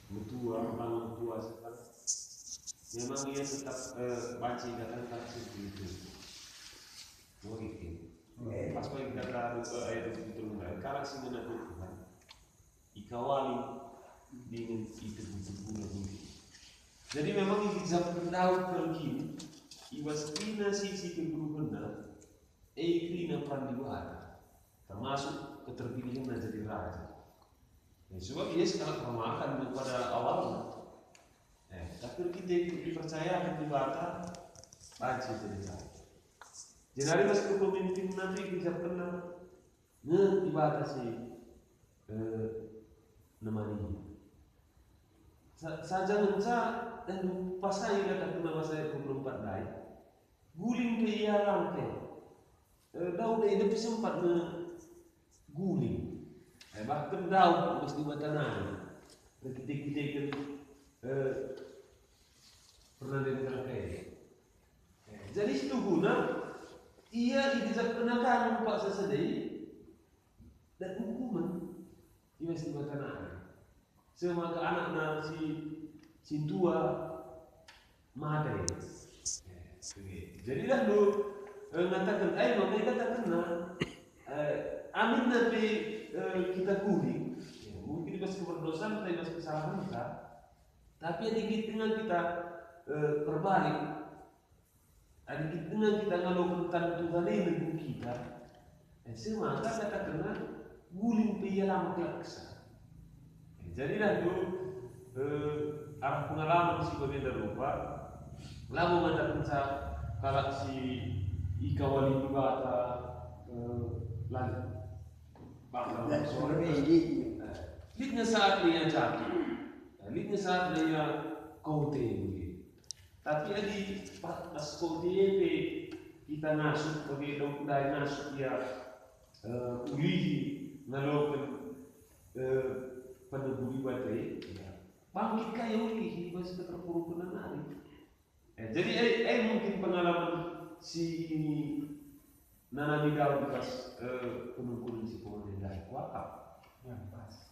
Mutua, bangun tua sekarang. Memang ia tetap baca kata seperti itu. Mungkin. Pas bagi kata ayat itu mulai. Kalau sih mana Tuhan, ikawali dengan itu buku ini. Jadi memang ini zaman Daud pergi, iwas kina sisi keguruhan, kina prandiwara, termasuk keterpilihan menjadi raja. Sebab ia sangat memakan daripada awalnya. Tapi kita dipercaya di bata baca jadi raja. Jadi pas kepemimpinan nanti bisa pernah dibatasi namanya. Saja menca dan pas saya kata nama saya 24 day, guling ke ia langke. Daud ini sempat guling. Bahkan Daud mesti batanah. Ketik-ketik pernah dengar kayak. Jadi itu guna ia dikenakan Pak sesedai dan hukuman ia mesti batanah. Semua anak si tua mati. Jadi dah lu mengatakan, makanya katakan amin nanti kita kuning. Mungkin pas keberdosan, tapi pas kesalahan kita. Tapi adikit dengan kita berbalik, adikit dengan kita ngelakukan Tuhan ini dengan kita. Semua katakan guling pialam kelaksa. Jadilah dulu arah pengalaman si berbeda rupa. Lalu mengatakan kalau si ikawali bata lagi bangsa sore lidnya saat dia jatuh, lidnya saat dia kote begitu. Tapi di pas kote kita nasuk bagi dokter nasuk dia ulihi ngelakukan pada budi baterai, bangkit kayu ini masih keterpurukan hari. Jadi mungkin pengalaman si Nana Daud pas penunggu si pemerintah wakaf yang pas.